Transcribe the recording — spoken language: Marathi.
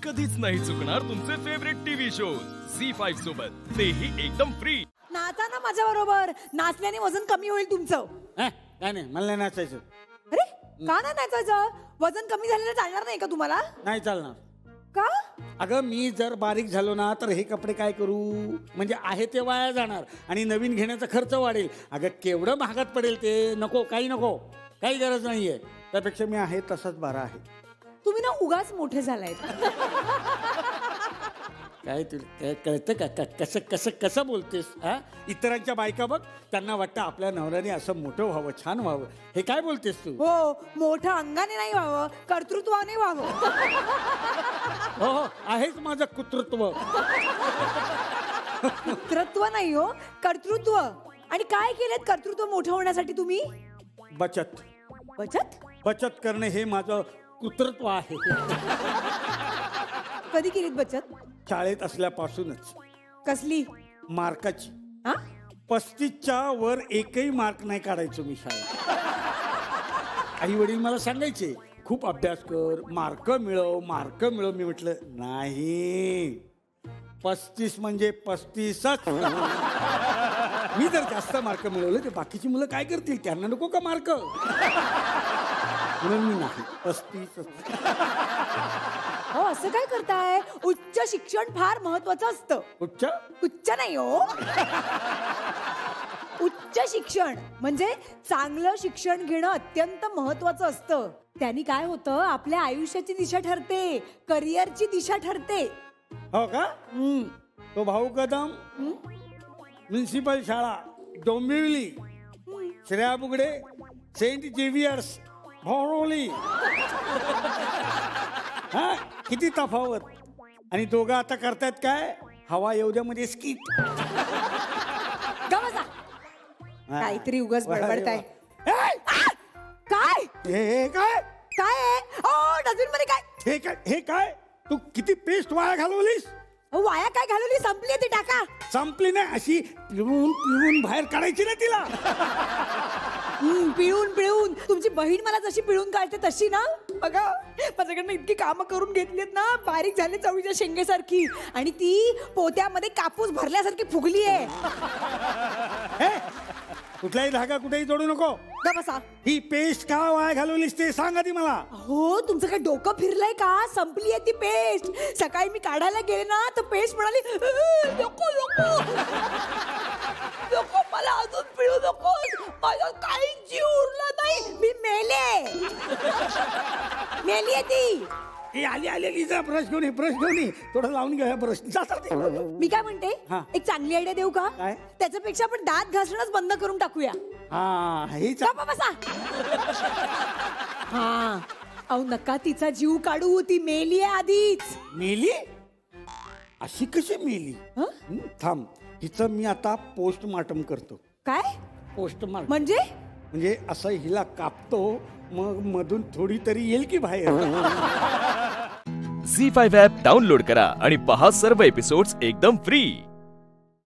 कधीच नाही चुकणार तुमचे फेवरेट टीव्ही शोज झी5 सोबत, तेही एकदम फ्री। नाचा ना माझ्या बरोबर, नाचल्याने वजन कमी होईल तुमचं। काय नाही, मला नाही नाचायचं। अरे का नाही नाचायचं? वजन कमी झालेलं चालणार नाही का तुम्हाला? नाही चालणार। का? अगं मी जर बारीक झालो ना तर हे कपडे काय करू, म्हणजे आहे ते वाया जाणार आणि नवीन घेण्याचा खर्च वाढेल। अगं केवढं महागात पडेल ते, नको, काही नको, काही गरज नाहीये। त्यापेक्षा मी आहे तसाच बरा आहे। तुम्ही ना उगाच मोठे झालाय। काय तुला कळतं का कसं कसं कसं बोलतेस? इतरांच्या बायका बघ, त्यांना वाटतं आपल्या नवऱ्याने असं मोठं व्हावं, छान व्हावं। हे काय बोलतेस तू? हो, मोठं अंगाने नाही व्हावं, कर्तृत्वाने व्हावं। हो हो, आहेच माझं कुत्रत्व। कुत्रत्व नाही हो, कर्तृत्व। आणि काय केलेत कर्तृत्व मोठं होण्यासाठी तुम्ही? बचत। बचत? बचत करणे हे माझं कुत्रत्व आहे। कधी केलीत बचत? शाळेत असल्यापासूनच। कसली? मार्काची। हा? 35च्या वर एकही मार्क नाही काढायचो मी शाळेत। आई वडील मला सांगायचे खूप अभ्यास कर, मार्क मिळव, मार्क मिळव। मी म्हटलं नाही, 35 म्हणजे 35च। मी जर जास्त मार्क मिळवले तर बाकीची मुलं काय करतील, त्यांना नको का मार्क? म्हणून मी नाही, 35च। हो, असं काय करताय? उच्च शिक्षण फार महत्वाचं असतं। उच्च? उच्च नाही हो, उच्च शिक्षण म्हणजे चांगलं शिक्षण घेणं अत्यंत महत्वाचं असतं। त्यांनी काय होतं, आपल्या आयुष्याची दिशा ठरते, करिअरची दिशा ठरते। हो का? तो भाऊ कदम, म्युनिसिपल शाळा डोंबिवली, श्रेया बुगडे सेंट जेवियर्स भोरोली। हा, किती तफावत। आणि दोघं आता करतायत काय, हवा येऊद्यामध्ये स्किट। काहीतरी उगाच बडबडताय। काय हे काय काय आहे? ओ, डस्टबिन मध्ये काय? हे काय तू किती पेस्ट वाया घालवलीस? वाया काय घालवली? संपली ती, टाका। संपली नाही, अशी पिळून पिळून बाहेर काढायची ना तिला। पिळून पिळून तुमची बहीण मला जशी पिळून काढते तशी ना। बघा, माझ्याकडनं इतकी कामं करून घेतलीत ना, बारीक झाली चवळीच्या शेंगेसारखी, आणि ती पोत्यामध्ये कापूस भरल्यासारखी फुगली आहे। कुठलाही धागा कुठेही जोडू नको। बसा। ही पेस्ट का वाया घालवलीस ते सांग आधी मला। हो, तुमचं काय डोकं फिरलंय का? संपली आहे ती पेस्ट। सकाळी मी काढायला गेले ना तर पेस्ट म्हणाली, नको नको नको, मला अजून पिळू नको, माझा काही जीव उरला नाही, मी मेले। मेली आहे ती। आली आली, जा ब्रश घेऊन ये, ब्रश घेऊन ये, थोडं लावून घ्या ब्रश। मी काय म्हणते, एक चांगली आयडिया देऊ का? त्याच्यापेक्षा आपण दात घासणंच बंद करून टाकूया। बसा। हा, अहो नका तिचा जीव काढू, ती मेली आहे आधीच। मेली? अशी कशी मेली? थांब, हिचं मी आता पोस्टमार्टम करतो। काय पोस्टमार्टम म्हणजे असं हिला कापतो, मग मधून थोडी तरी येईल की बाहेर। झी5 ॲप डाउनलोड करा आणि पहा सर्व एपिसोड्स एकदम फ्री।